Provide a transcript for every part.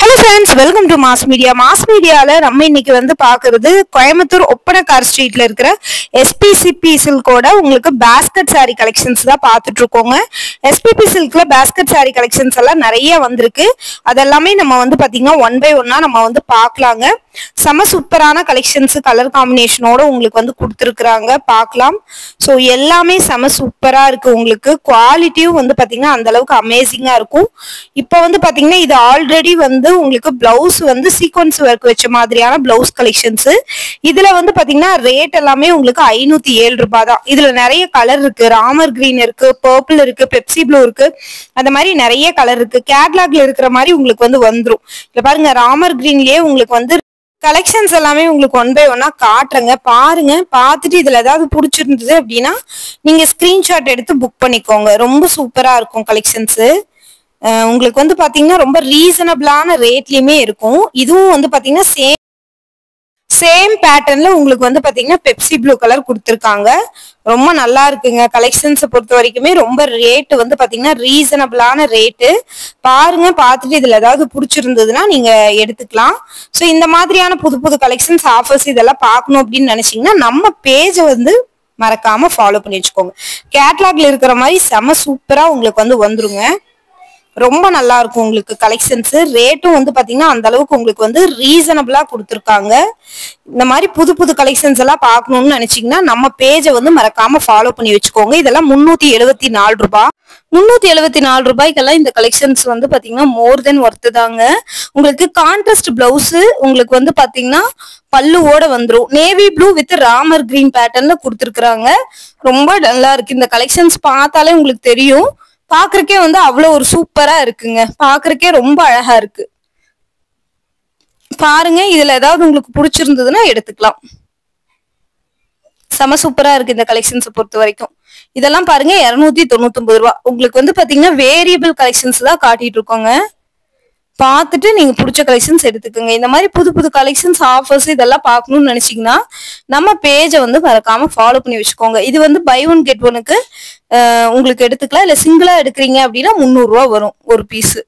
Hello friends, welcome to Mass Media. Mass Mediaல நம்ம இன்னைக்கு வந்து பாக்குறது கோயம்புத்தூர் ஒப்பனக்கார் ஸ்ட்ரீட்ல இருக்கிற SPCP சில்கோட உங்களுக்கு basket saree collections தான் பார்த்துட்டு இருக்கோங்க. SPP சில்க்ல basket saree collections எல்லாம் நிறைய வந்திருக்கு. அதெல்லாமே நம்ம வந்து பாத்தீங்கன்னா ஒன் பை ஒன்னா நம்ம வந்து பார்க்கலாங்க. செம சூப்பரான கலெக்ஷன்ஸ் கலர் காம்பினேஷனோட உங்களுக்கு வந்து கொடுத்துருக்குறாங்க, பார்க்கலாம். ஸோ எல்லாமே செம சூப்பரா இருக்கு. உங்களுக்கு குவாலிட்டியும் வந்து பாத்தீங்கன்னா அந்த அளவுக்கு அமேசிங்கா இருக்கும். இப்போ வந்து பாத்தீங்கன்னா இது ஆல்ரெடி வந்து உங்களுக்கு பிளவுஸ் வந்து சீக்வன்ஸ் ஒர்க் வச்ச மாதிரியான பிளவுஸ் கலெக்ஷன்ஸ். இதுல வந்து பாத்தீங்கன்னா ரேட் எல்லாமே உங்களுக்கு 507 ரூபாய் தான். இதுல நிறைய கலர் இருக்கு, ராமர் கிரீன் இருக்கு, பர்பிள் இருக்கு, பெப்சி ப்ளூ இருக்கு, அந்த மாதிரி நிறைய கலர் இருக்கு. கேட்லாக்ல இருக்கிற மாதிரி உங்களுக்கு வந்து வந்துரும். இல்ல பாருங்க, ராமர் கிரீன்லயே உங்களுக்கு வந்து கலெக்ஷன்ஸ் எல்லாமே உங்களுக்கு ஒன் பை ஒன்னா காட்டுறேங்க, பாருங்க. பார்த்துட்டு இதுல ஏதாவது பிடிச்சிருந்தது அப்படின்னா நீங்க ஸ்கிரீன்ஷாட் எடுத்து புக் பண்ணிக்கோங்க. ரொம்ப சூப்பரா இருக்கும் கலெக்ஷன்ஸ். உங்களுக்கு வந்து பாத்தீங்கன்னா ரொம்ப ரீசனபிளான ரேட்லயுமே இருக்கும். இதுவும் வந்து பாத்தீங்கன்னா சேம் பேட்டர்ன்ல உங்களுக்கு வந்து பாத்தீங்கன்னா பெப்சி ப்ளூ கலர் கொடுத்துருக்காங்க. ரொம்ப நல்லா இருக்குங்க. கலெக்ஷன்ஸை பொறுத்த வரைக்குமே ரொம்ப ரேட் வந்து பாத்தீங்கன்னா ரீசனபிளான ரேட்டு. பாருங்க, பார்த்துட்டு இதுல ஏதாவது பிடிச்சிருந்ததுன்னா நீங்க எடுத்துக்கலாம். ஸோ இந்த மாதிரியான புது புது கலெக்ஷன்ஸ் ஆஃபர்ஸ் இதெல்லாம் பார்க்கணும் அப்படின்னு நினைச்சீங்கன்னா நம்ம பேஜை வந்து மறக்காம ஃபாலோ பண்ணி வச்சுக்கோங்க. கேட்லாக்ல இருக்கிற மாதிரி செம சூப்பரா உங்களுக்கு வந்து வந்துருங்க. ரொம்ப நல்லா இருக்கும் உங்களுக்கு கலெக்ஷன்ஸ். ரேட்டும் வந்து பாத்தீங்கன்னா அந்த அளவுக்கு உங்களுக்கு வந்து ரீசனபிளா கொடுத்துருக்காங்க. இந்த மாதிரி புது புது கலெக்ஷன்ஸ் எல்லாம் பார்க்கணும்னு நினைச்சீங்கன்னா நம்ம பேஜை வந்து மறக்காம ஃபாலோ பண்ணி வச்சுக்கோங்க. இதெல்லாம் 374 ரூபாய். 374 ரூபாய்க்கெல்லாம் இந்த கலெக்ஷன்ஸ் வந்து பாத்தீங்கன்னா மோர் தென் ஒர்த்து தாங்க. உங்களுக்கு கான்ட்ராஸ்ட் பிளவுஸ் உங்களுக்கு வந்து பாத்தீங்கன்னா பல்லுவோட வந்துரும். Navy blue with Ramar green பேட்டர்ன்ல கொடுத்துருக்காங்க. ரொம்ப நல்லா இருக்கு. இந்த கலெக்ஷன்ஸ் பார்த்தாலே உங்களுக்கு தெரியும். பாக்குறக்கே வந்து அவ்வளவு ஒரு சூப்பரா இருக்குங்க. பாக்குறக்கே ரொம்ப அழகா இருக்கு. பாருங்க, இதுல ஏதாவது உங்களுக்கு பிடிச்சிருந்ததுன்னா எடுத்துக்கலாம். செம சூப்பரா இருக்கு இந்த கலெக்ஷன்ஸ் பொறுத்த வரைக்கும். இதெல்லாம் பாருங்க 299 ரூபாய். உங்களுக்கு வந்து பாத்தீங்கன்னா வேரியபிள் கலெக்ஷன்ஸ் தான் காட்டிட்டு இருக்கோங்க. பார்த்துட்டு நீங்க பிடிச்ச கலெக்ஷன்ஸ் எடுத்துக்கோங்க. இந்த மாதிரி புது புது கலெக்ஷன்ஸ் ஆஃபர்ஸ் இதெல்லாம் பார்க்கணும்னு நினைச்சீங்கன்னா நம்ம பேஜை வந்து மறக்காம ஃபாலோ பண்ணி வச்சுக்கோங்க. இது வந்து பை ஒன் கெட் ஒனுக்கு உங்களுக்கு எடுத்துக்கலாம். இல்ல சிங்கிளா எடுக்கிறீங்க அப்படின்னா 300 ரூபாய் வரும் ஒரு பீஸ்.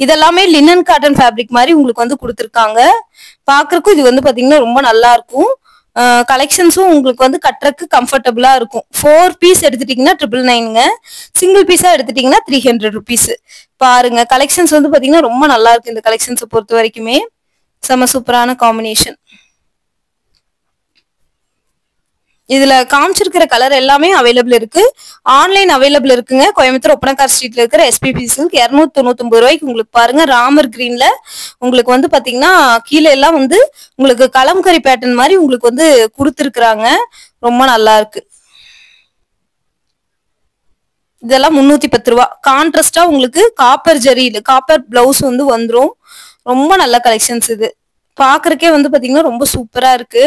இதெல்லாமே லினன் காட்டன் ஃபேப்ரிக் மாதிரி உங்களுக்கு வந்து கொடுத்துருக்காங்க. பாக்குறதுக்கும் இது வந்து பாத்தீங்கன்னா ரொம்ப நல்லா இருக்கும். கலெக்ஷன்ஸும் உங்களுக்கு வந்து கட்டுறக்கு கம்ஃபர்டபுளா இருக்கும். 4 பீஸ் எடுத்துட்டீங்கன்னா 999ங்க. சிங்கிள் பீஸா எடுத்துட்டீங்கன்னா 300 ருபீஸ். பாருங்க, கலெக்ஷன்ஸ் வந்து பாத்தீங்கன்னா ரொம்ப நல்லா இருக்கு. இந்த கலெக்ஷன்ஸை பொறுத்த வரைக்குமே செம சூப்பரான காம்பினேஷன். இதுல காமிச்சிருக்கிற கலர் எல்லாமே அவைலபிள் இருக்கு. ஆன்லைன் அவைலபிள் இருக்குங்க. கோயம்புத்தூர் ஒப்பனக்கார் ஸ்ட்ரீட்ல இருக்கிற SPP சில்க் 299 ரூபாய்க்கு உங்களுக்கு பாருங்க ராமர் கிரீன்ல உங்களுக்கு வந்து பாத்தீங்கன்னா கீழே எல்லாம் வந்து உங்களுக்கு கலம்கரி பேட்டர்ன் மாதிரி உங்களுக்கு வந்து கொடுத்துருக்குறாங்க. ரொம்ப நல்லா இருக்கு. இதெல்லாம் 310 ரூபாய். கான்ட்ராஸ்டா உங்களுக்கு காப்பர் ஜரியில காப்பர் பிளவுஸ் வந்து வந்துரும். ரொம்ப நல்ல கலெக்ஷன்ஸ் இது. பாக்குறக்கே வந்து பாத்தீங்கன்னா ரொம்ப சூப்பரா இருக்கு.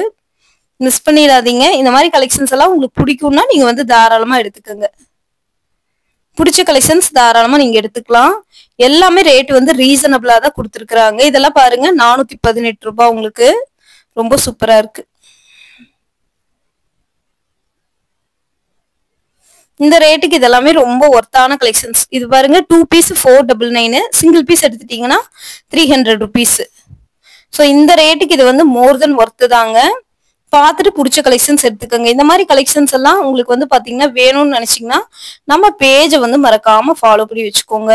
மிஸ் பண்ணிடாதீங்க. இந்த மாதிரி கலெக்ஷன்ஸ் எல்லாம் உங்களுக்கு பிடிக்கும்னா நீங்க வந்து தாராளமா எடுத்துக்கோங்க. பிடிச்ச கலெக்ஷன்ஸ் தாராளமா நீங்க எடுத்துக்கலாம். எல்லாமே ரேட் வந்து ரீசனபிளா தான் கொடுத்துருக்காங்க. இதெல்லாம் பாருங்க 418 ரூபாய். உங்களுக்கு ரொம்ப சூப்பரா இருக்கு. இந்த ரேட்டுக்கு இதெல்லாமே ரொம்ப ஒர்த்தான கலெக்ஷன்ஸ். இது பாருங்க 2 பீஸ் 499, சிங்கிள் பீஸ் எடுத்துட்டீங்கன்னா 300 ருபீஸ். ஸோ இந்த ரேட்டுக்கு இது வந்து மோர் தென் ஒர்த்து தாங்க. பார்த்துட்டு பிடிச்ச கலெக்ஷன்ஸ் எடுத்துக்கோங்க. இந்த மாதிரி கலெக்ஷன்ஸ் எல்லாம் உங்களுக்கு வந்து பாத்தீங்கன்னா வேணும்னு நினைச்சீங்கன்னா நம்ம பேஜை வந்து மறக்காம ஃபாலோ பண்ணி வச்சுக்கோங்க.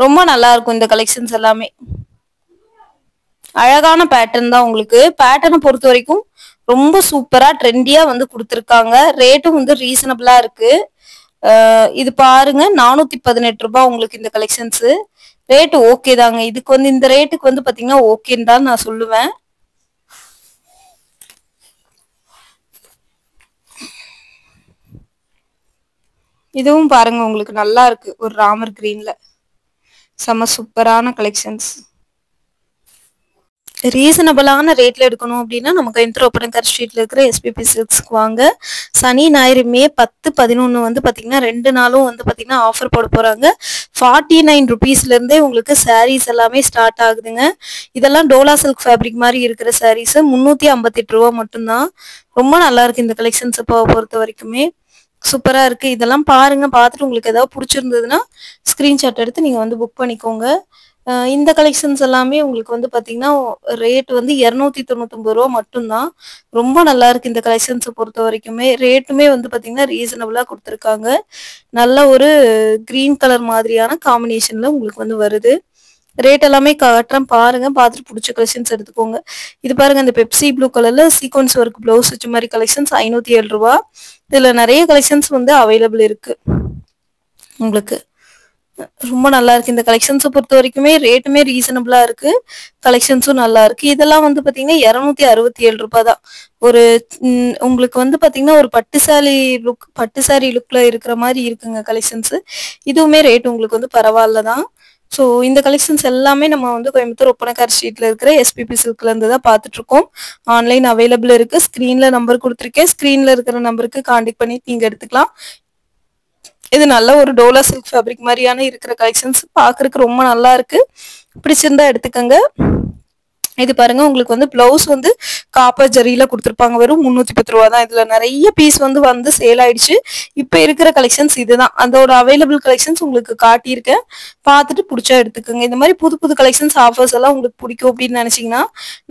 ரொம்ப நல்லா இருக்கும் இந்த கலெக்ஷன்ஸ் எல்லாமே. அழகான பேட்டர்ன் தான். உங்களுக்கு பேட்டர்னை பொறுத்த வரைக்கும் ரொம்ப சூப்பரா ட்ரெண்டியா வந்து கொடுத்துருக்காங்க. ரேட்டும் வந்து ரீசனபிளா இருக்கு. இது பாருங்க 418 ரூபாய். உங்களுக்கு இந்த கலெக்ஷன்ஸ் ரேட்டு ஓகே தாங்க. இதுக்கு வந்து இந்த ரேட்டுக்கு வந்து பாத்தீங்கன்னா ஓகேன்னு தான் நான் சொல்லுவேன். இதுவும் பாருங்க உங்களுக்கு நல்லா இருக்கு. ஒரு ராமர் கிரீன்ல செம சூப்பரான கலெக்ஷன்ஸ். ரீசனபிளான ரேட்ல எடுக்கணும் அப்படின்னா நம்ம கோயம்புத்தூர் ஒப்பனக்கார் ஸ்ட்ரீட்ல இருக்கிற SPP சில்க்ஸ்க்கு வாங்க. சனி ஞாயிறு மே 10, 11 வந்து பாத்தீங்கன்னா 2 நாளும் வந்து பாத்தீங்கன்னா ஆஃபர் போட போறாங்க. 49 ருபீஸ்ல இருந்தே உங்களுக்கு சாரீஸ் எல்லாமே ஸ்டார்ட் ஆகுதுங்க. இதெல்லாம் டோலா சில்க் ஃபேப்ரிக் மாதிரி இருக்கிற சாரீஸ் 358 ரூபாய் மட்டும்தான். ரொம்ப நல்லா இருக்கு இந்த கலெக்ஷன்ஸ் பொறுத்த வரைக்குமே. சூப்பரா இருக்கு. இதெல்லாம் பாருங்க. பார்த்துட்டு உங்களுக்கு ஏதாவது புடிச்சிருந்ததுன்னா, ஸ்கிரீன்ஷாட் எடுத்து நீங்க வந்து புக் பண்ணிக்கோங்க. இந்த கலெக்ஷன்ஸ் எல்லாமே உங்களுக்கு வந்து பார்த்தீங்கன்னா, ரேட் வந்து ரூ. 299 மட்டும் தான். ரொம்ப நல்லா இருக்கு இந்த கலெக்ஷன்ஸ பொறுத்தவரைக்குமே. ரேட்டுமே வந்து பார்த்தீங்கன்னா, ரீசனபிளா குடுத்துருக்காங்க. நல்ல ஒரு கிரீன் கலர் மாதிரியான காம்பினேஷன்ல உங்களுக்கு வந்து வருது. ரேட் எல்லாமே காட்டுறேன் பாருங்க. பார்த்துட்டு புடிச்ச கலெக்ஷன்ஸ் எடுத்துக்கோங்க. இது பாருங்க இந்த பெப்சி ப்ளூ கலர்ல சீக்வென்ஸ் ஒர்க் ப்ளவுஸ் வச்ச மாரி கலெக்ஷன்ஸ் ரூ. 507. இதுல நெறைய கலெக்ஷன்ஸ் வந்து அவைலபிள் இருக்கு. உங்களுக்கு ரொம்ப நல்லா இருக்கு. இந்த கலெக்ஷன்ஸ பொறுத்தவரைக்குமே ரேட்டுமே ரீசனபிளா இருக்கு. கலெக்ஷன்ஸும் நல்லா இருக்கு. இதெல்லாம் வந்து பார்த்தீங்கன்னா, ரூ. 267 தான். ஒரு உங்களுக்கு வந்து பார்த்தீங்கன்னா, ஒரு பட்டு சாரி லுக்ல இருக்கிற மாரி இருக்குங்க கலெக்ஷன்ஸ். இதுவுமே ரேட் உங்களுக்கு வந்து பரவால்ல தான். ஸோ இந்த கலெக்ஷன்ஸ் எல்லாமே நம்ம வந்து கோயம்புத்தூர் ஒப்பனக்கார் ஸ்ட்ரீட்ல இருக்கிற எஸ்பிபி சில்க்ல இருந்து தான் பார்த்துட்டு இருக்கோம். ஆன்லைன் அவைலபிள் இருக்கு. ஸ்கிரீன்ல நம்பர் குடுத்துருக்கேன். ஸ்கிரீன்ல இருக்கிற நம்பருக்கு கான்டாக்ட் பண்ணி நீங்க எடுத்துக்கலாம். இது நல்ல ஒரு டோலா சில்க் ஃபேப்ரிக் மாதிரியான இருக்கிற கலெக்ஷன்ஸ் பார்க்கறதுக்கு ரொம்ப நல்லா இருக்கு. பிடிச்சிருந்தா எடுத்துக்கங்க. இது பாருங்க உங்களுக்கு வந்து பிளவுஸ் வந்து காப்பர் ஜரியில கொடுத்துருப்பாங்க. வெறும் ரூ. 310 தான். இதுல நிறைய பீஸ் வந்து சேல் ஆயிடுச்சு. இப்ப இருக்கிற கலெக்ஷன்ஸ் இதுதான். அதோட அவைலபிள் கலெக்ஷன்ஸ் உங்களுக்கு காட்டியிருக்கேன். பார்த்துட்டு பிடிச்சா எடுத்துக்கோங்க. இந்த மாதிரி புது புது கலெக்ஷன்ஸ் ஆஃபர்ஸ் எல்லாம் உங்களுக்கு பிடிக்கும் அப்படின்னு நினைச்சீங்கன்னா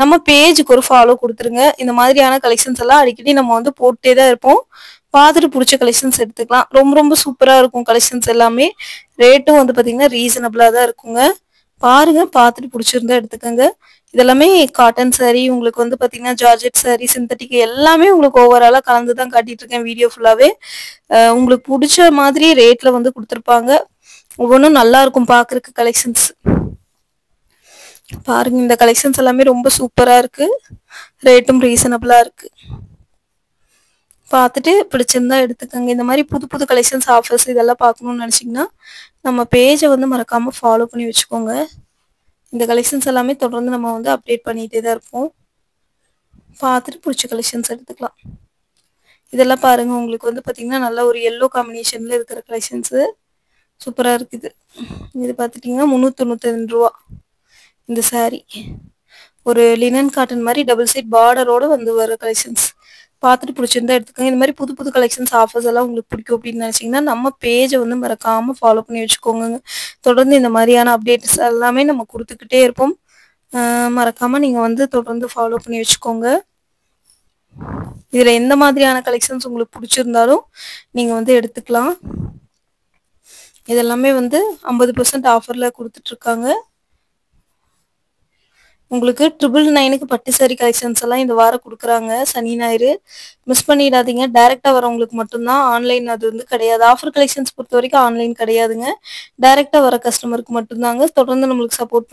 நம்ம பேஜுக்கு ஒரு ஃபாலோ கொடுத்துருங்க. இந்த மாதிரியான கலெக்ஷன்ஸ் எல்லாம் அடிக்கடி நம்ம வந்து போட்டே தான் இருப்போம். பார்த்துட்டு பிடிச்ச கலெக்ஷன்ஸ் எடுத்துக்கலாம். ரொம்ப ரொம்ப சூப்பரா இருக்கும் கலெக்ஷன்ஸ் எல்லாமே. ரேட்டும் வந்து பாத்தீங்கன்னா ரீசனபிளா தான் இருக்குங்க. பாருங்க, பார்த்துட்டு பிடிச்சிருந்தா எடுத்துக்கோங்க. இதெல்லாமே காட்டன் சாரி, உங்களுக்கு வந்து பாத்தீங்கன்னா ஜார்ஜெட் சாரி, சிந்தட்டிக் எல்லாமே உங்களுக்கு ஓவராலா கலந்து தான் காட்டிட்டு இருக்கேன் வீடியோ ஃபுல்லாவே. உங்களுக்கு பிடிச்ச மாதிரி ரேட்ல வந்து கொடுத்துருப்பாங்க. ஒவ்வொன்றும் நல்லா இருக்கும் பாக்குறதுக்கு கலெக்ஷன்ஸ். பாருங்க, இந்த கலெக்ஷன்ஸ் எல்லாமே ரொம்ப சூப்பரா இருக்கு. ரேட்டும் ரீசனபிளா இருக்கு. பார்த்துட்டு பிடிச்சிருந்தா எடுத்துக்கோங்க. இந்த மாதிரி புது புது கலெக்ஷன்ஸ் ஆஃபர்ஸ் இதெல்லாம் பார்க்கணும்னு நினச்சிங்கன்னா நம்ம பேஜை வந்து மறக்காமல் ஃபாலோ பண்ணி வச்சுக்கோங்க. இந்த கலெக்ஷன்ஸ் எல்லாமே தொடர்ந்து நம்ம வந்து அப்டேட் பண்ணிகிட்டே தான் இருப்போம். பார்த்துட்டு பிடிச்ச கலெக்ஷன்ஸ் எடுத்துக்கலாம். இதெல்லாம் பாருங்கள், உங்களுக்கு வந்து பார்த்திங்கன்னா நல்ல ஒரு எல்லோ காம்பினேஷனில் இருக்கிற கலெக்ஷன்ஸு சூப்பராக இருக்குது. இது பார்த்துட்டிங்கன்னா ரூ. 392 இந்த சாரீ. ஒரு லினன் காட்டன் மாதிரி டபுள் சைட் பார்டரோடு வந்து வர கலெக்ஷன்ஸ். பார்த்துட்டு பிடிச்சிருந்தா எடுத்துக்கோங்க. இந்த மாதிரி புது புது கலெக்ஷன்ஸ் ஆஃபர்ஸ் எல்லாம் உங்களுக்கு பிடிக்கும் அப்படின்னு நினச்சிங்கன்னா நம்ம பேஜை வந்து மறக்காமல் ஃபாலோ பண்ணி வச்சுக்கோங்க. தொடர்ந்து இந்த மாதிரியான அப்டேட்ஸ் எல்லாமே நம்ம கொடுத்துக்கிட்டே இருப்போம். மறக்காமல் நீங்கள் வந்து தொடர்ந்து ஃபாலோ பண்ணி வச்சுக்கோங்க. இதில் எந்த மாதிரியான கலெக்ஷன்ஸ் உங்களுக்கு பிடிச்சிருந்தாலும் நீங்கள் வந்து எடுத்துக்கலாம். இதெல்லாமே வந்து 50% ஆஃபரில் கொடுத்துட்ருக்காங்க. உங்களுக்கு 999க்கு பட்டு சாரி கலெக்ஷன்ஸ் எல்லாம் இந்த வாரம் கொடுக்குறாங்க. சனி ஞாயிறு மிஸ் பண்ணிடாதீங்க. டைரெக்டா வரவங்களுக்கு மட்டும்தான். ஆன்லைன் அது வந்து கிடையாது. ஆஃபர் கலெக்ஷன்ஸ் பொறுத்த வரைக்கும் ஆன்லைன் கிடையாதுங்க. டைரெக்டா வர கஸ்டமருக்கு மட்டும்தாங்க. தொடர்ந்து நம்மளுக்கு சப்போர்ட் பண்ணுங்க.